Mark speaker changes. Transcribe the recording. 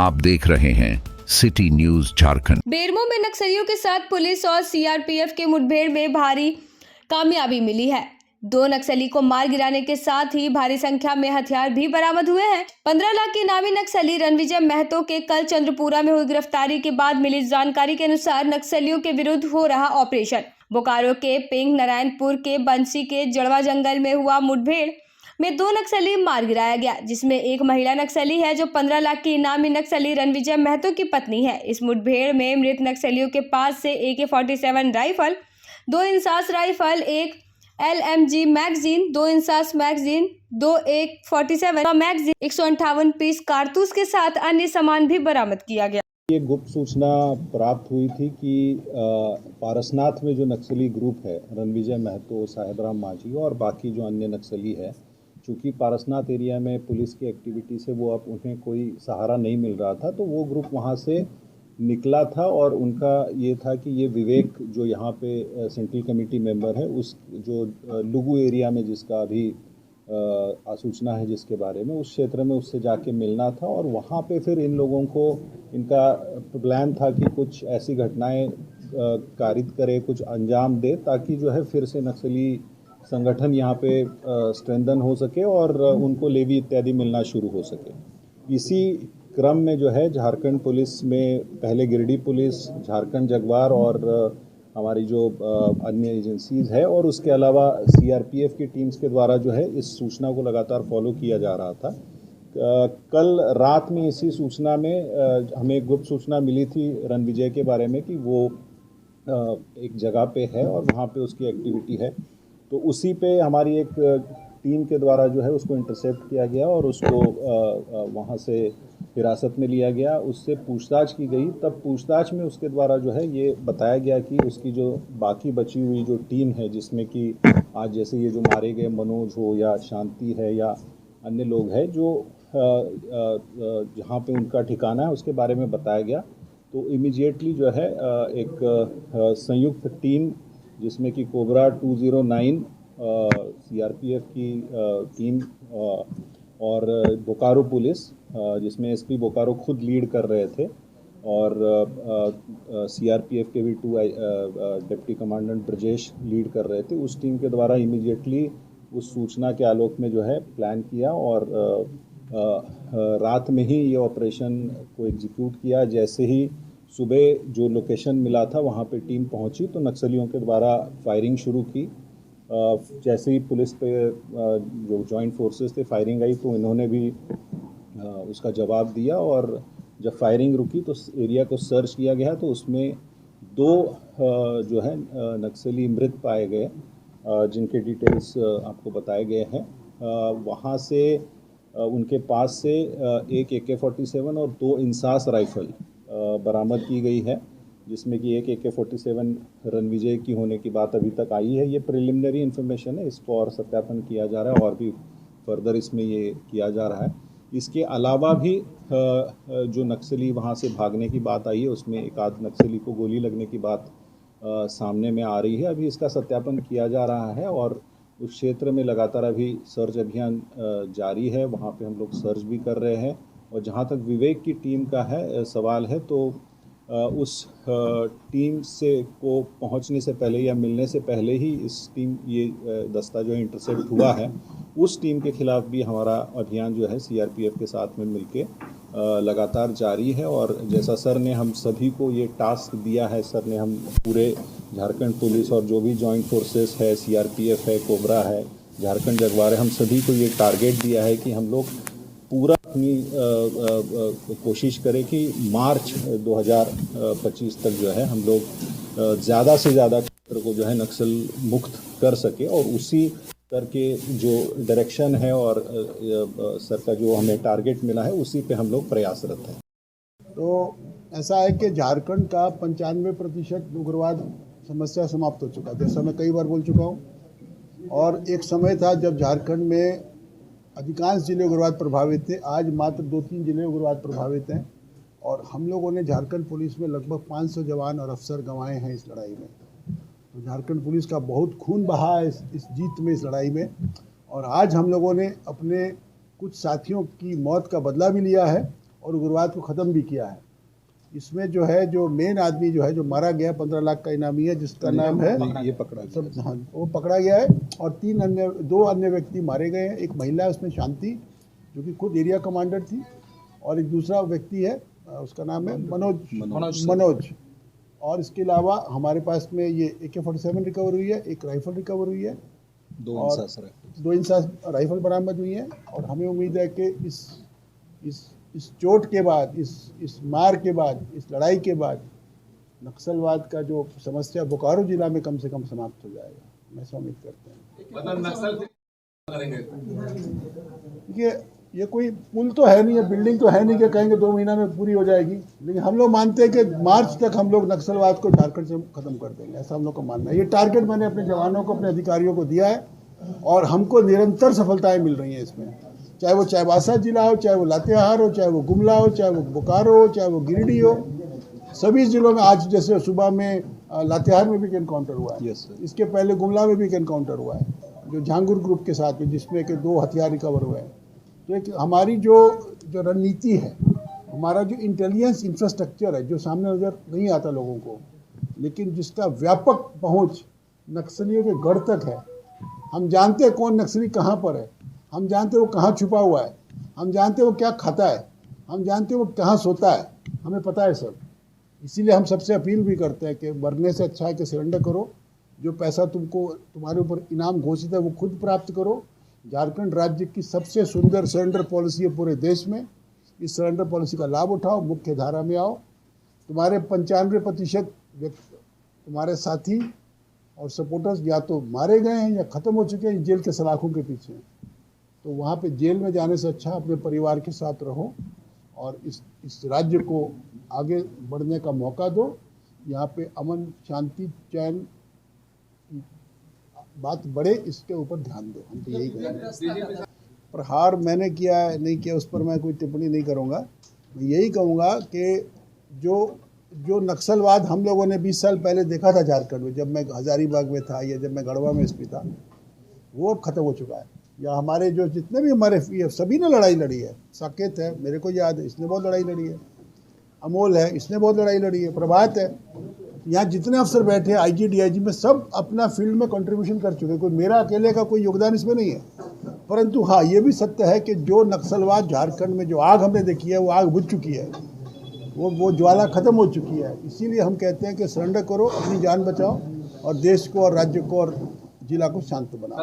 Speaker 1: आप देख रहे हैं सिटी न्यूज झारखंड।
Speaker 2: बेरमो में नक्सलियों के साथ पुलिस और सीआरपीएफ के मुठभेड़ में भारी कामयाबी मिली है। 2 नक्सली को मार गिराने के साथ ही भारी संख्या में हथियार भी बरामद हुए हैं। 15 लाख के इनामी नक्सली रणविजय महतो के कल चंद्रपुरा में हुई गिरफ्तारी के बाद मिली जानकारी के अनुसार नक्सलियों के विरुद्ध हो रहा ऑपरेशन बोकारो के पिंग नारायणपुर के बंसी के जड़वा जंगल में हुआ मुठभेड़ में 2 नक्सली मार गिराया गया, जिसमें एक महिला नक्सली है जो 15 लाख की इनामी नक्सली रणविजय महतो की पत्नी है। इस मुठभेड़ में मृत नक्सलियों के पास से AK-47 राइफल, 2 इंसास राइफल, एक LMG magazine, 2 INSAS magazine, 2 AK-47 magazine, 158 piece कारतूस के साथ अन्य सामान भी बरामद किया गया।
Speaker 3: ये गुप्त सूचना प्राप्त हुई थी कि पारसनाथ में जो नक्सली ग्रुप है रणविजय महतो, साहेबराम माझी और बाकी जो अन्य नक्सली है, चूँकि पारसनाथ एरिया में पुलिस की एक्टिविटी से वो अब उन्हें कोई सहारा नहीं मिल रहा था, तो वो ग्रुप वहाँ से निकला था और उनका ये था कि ये विवेक जो यहाँ पे सेंट्रल कमेटी मेंबर है, उस जो लुगु एरिया में जिसका अभी सूचना है जिसके बारे में, उस क्षेत्र में उससे जाके मिलना था और वहाँ पे फिर इन लोगों को इनका प्लान था कि कुछ ऐसी घटनाएं कारित करे, कुछ अंजाम दे, ताकि जो है फिर से नक्सली संगठन यहाँ पे स्ट्रेंथन हो सके और उनको लेवी इत्यादि मिलना शुरू हो सके। इसी क्रम में जो है झारखंड पुलिस में पहले गिरिडीह पुलिस, झारखंड जगवार और हमारी जो अन्य एजेंसीज है और उसके अलावा सीआरपीएफ की टीम्स के द्वारा जो है इस सूचना को लगातार फॉलो किया जा रहा था। कल रात में इसी सूचना में हमें गुप्त सूचना मिली थी रणविजय के बारे में कि वो एक जगह पे है और वहाँ पे उसकी एक्टिविटी है, तो उसी पे हमारी एक टीम के द्वारा जो है उसको इंटरसेप्ट किया गया और उसको वहाँ से हिरासत में लिया गया। उससे पूछताछ की गई, तब पूछताछ में उसके द्वारा जो है ये बताया गया कि उसकी जो बाकी बची हुई जो टीम है, जिसमें कि आज जैसे ये जो मारे गए मनोज हो या शांति है या अन्य लोग हैं, जो जहाँ पे उनका ठिकाना है उसके बारे में बताया गया। तो इमीडिएटली जो है एक संयुक्त टीम जिसमें कि कोबरा 209 सीआरपीएफ की टीम और बोकारो पुलिस, जिसमें एसपी बोकारो खुद लीड कर रहे थे, और सीआरपीएफ के भी 2 डिप्टी कमांडेंट ब्रजेश लीड कर रहे थे, उस टीम के द्वारा इमीडिएटली उस सूचना के आलोक में जो है प्लान किया और रात में ही ये ऑपरेशन को एग्जीक्यूट किया। जैसे ही सुबह जो लोकेशन मिला था वहाँ पे टीम पहुँची तो नक्सलियों के द्वारा फायरिंग शुरू की। जैसे ही पुलिस पे जो जॉइंट फोर्सेस थे फायरिंग आई तो इन्होंने भी उसका जवाब दिया और जब फायरिंग रुकी तो एरिया को सर्च किया गया तो उसमें 2 जो है नक्सली मृत पाए गए, जिनके डिटेल्स आपको बताए गए हैं। वहाँ से उनके पास से एक AK-47 और 2 इंसास राइफल बरामद की गई है, जिसमें कि एक AK-47 रणविजय की होने की बात अभी तक आई है। ये प्रिलिमिनरी इन्फॉर्मेशन है, इसको और सत्यापन किया जा रहा है और भी फर्दर इसमें ये किया जा रहा है। इसके अलावा भी जो नक्सली वहाँ से भागने की बात आई है उसमें एक आध नक्सली को गोली लगने की बात सामने में आ रही है। अभी इसका सत्यापन किया जा रहा है और उस क्षेत्र में लगातार अभी सर्च अभियान जारी है, वहाँ पे हम लोग सर्च भी कर रहे हैं। और जहाँ तक विवेक की टीम का है सवाल है, तो उस टीम से को पहुंचने से पहले या मिलने से पहले ही ये दस्ता जो है इंटरसेप्ट हुआ है, उस टीम के खिलाफ भी हमारा अभियान जो है सीआरपीएफ के साथ में मिलके लगातार जारी है। और जैसा सर ने हम सभी को ये टास्क दिया है, सर ने हम पूरे झारखंड पुलिस और जो भी जॉइंट फोर्सेस है, सीआरपीएफ है, कोबरा है, झारखंड जगवार है, हम सभी को ये टारगेट दिया है कि हम लोग पूरा अपनी कोशिश करें कि मार्च 2025 तक जो है हम लोग ज़्यादा से ज़्यादा क्षेत्र को जो है नक्सल मुक्त कर सके, और उसी करके जो डायरेक्शन है और सर का जो हमें टारगेट मिला है उसी पे हम लोग प्रयासरत हैं।
Speaker 4: तो ऐसा है कि झारखंड का 95% उग्रवाद समस्या समाप्त हो चुका है, जैसा मैं कई बार बोल चुका हूँ। और एक समय था जब झारखंड में अधिकांश जिले उग्रवाद प्रभावित थे, आज मात्र 2-3 जिले उग्रवाद प्रभावित हैं। और हम लोगों ने झारखंड पुलिस में लगभग 500 जवान और अफसर गंवाए हैं इस लड़ाई में। तो झारखंड पुलिस का बहुत खून बहा है इस जीत में, इस लड़ाई में। और आज हम लोगों ने अपने कुछ साथियों की मौत का बदला भी लिया है और उग्रवाद को ख़त्म भी किया है। इसमें जो है जो मेन आदमी जो है जो मारा गया 15 लाख का इनामी है, जिसका नाम है
Speaker 3: ये पकड़ा गया।
Speaker 4: सब, हाँ, वो पकड़ा गया है। और दो अन्य व्यक्ति मारे गए हैं। एक महिला है उसमें शांति, जो कि खुद एरिया कमांडर थी, और एक दूसरा व्यक्ति है उसका नाम है मनोज। और इसके अलावा हमारे पास में ये AK-47 रिकवर हुई है, एक राइफल रिकवर हुई है, 2 इंसास राइफल बरामद हुई है। और हमें उम्मीद है कि इस चोट के बाद, इस मार के बाद, इस लड़ाई के बाद नक्सलवाद का जो समस्या बोकारो जिला में कम से कम समाप्त हो जाएगा, हम ऐसा उम्मीद करते हैं।
Speaker 5: मतलब नक्सल
Speaker 4: देखिए, ये कोई पुल तो है नहीं, ये बिल्डिंग तो है नहीं कि कहेंगे 2 महीना में पूरी हो जाएगी, लेकिन हम लोग मानते हैं कि मार्च तक हम लोग नक्सलवाद को झारखंड से खत्म कर देंगे, ऐसा हम लोग का मानना है। ये टारगेट मैंने अपने जवानों को, अपने अधिकारियों को दिया है, और हमको निरंतर सफलताएं मिल रही हैं इसमें। चाहे वो चाईबासा जिला हो, चाहे वो लातेहार हो, चाहे वो गुमला हो, चाहे वो बोकारो हो, चाहे वो गिरिडीह हो, सभी जिलों में आज जैसे सुबह में लातेहार में भी एक एनकाउंटर हुआ है। इसके पहले गुमला में भी एक एनकाउंटर हुआ है, जो झांगुर ग्रुप के साथ में, जिसमें कि 2 हथियार रिकवर हुए हैं। तो एक हमारी जो रणनीति है, हमारा जो इंटेलिजेंस इंफ्रास्ट्रक्चर है, जो सामने नज़र नहीं आता लोगों को, लेकिन जिसका व्यापक पहुंच नक्सलियों के गढ़ तक है। हम जानते हैं कौन नक्सली कहाँ पर है, हम जानते हैं वो कहाँ छुपा हुआ है, हम जानते हैं वो क्या खाता है, हम जानते हैं वो कहाँ सोता है, हमें पता है सब। इसीलिए हम सबसे अपील भी करते हैं कि मरने से अच्छा है कि सरेंडर करो। जो पैसा तुम्हारे ऊपर इनाम घोषित है वो खुद प्राप्त करो। झारखंड राज्य की सबसे सुंदर सरेंडर पॉलिसी है पूरे देश में। इस सरेंडर पॉलिसी का लाभ उठाओ, मुख्य धारा में आओ। तुम्हारे 95% तुम्हारे साथी और सपोर्टर्स या तो मारे गए हैं या ख़त्म हो चुके हैं, जेल के सलाखों के पीछे। तो वहाँ पे जेल में जाने से अच्छा अपने परिवार के साथ रहो और इस राज्य को आगे बढ़ने का मौका दो। यहाँ पे अमन, शांति, चैन बात बढ़े, इसके ऊपर ध्यान दो। हम तो यही कहेंगे। प्रहार मैंने किया है नहीं किया, उस पर मैं कोई टिप्पणी नहीं करूँगा। मैं यही कहूँगा कि जो नक्सलवाद हम लोगों ने 20 साल पहले देखा था झारखंड में, जब मैं हजारीबाग में था या जब मैं गढ़वा में एसपी था, वो अब ख़त्म हो चुका है। या हमारे जो जितने भी हमारे सभी ने लड़ाई लड़ी है। साकेत है, मेरे को याद है, इसने बहुत लड़ाई लड़ी है। अमोल है, इसने बहुत लड़ाई लड़ी है। प्रभात है, यहाँ जितने अफसर बैठे हैं IG DIG में, सब अपना फील्ड में कंट्रीब्यूशन कर चुके हैं। कोई मेरा अकेले का कोई योगदान इसमें नहीं है। परंतु हाँ, ये भी सत्य है कि जो नक्सलवाद झारखंड में जो आग हमने देखी है, वो आग बुझ चुकी है, वो ज्वाला खत्म हो चुकी है। इसीलिए हम कहते हैं कि सरेंडर करो, अपनी जान बचाओ और देश को और राज्य को और जिला को शांत बनाओ।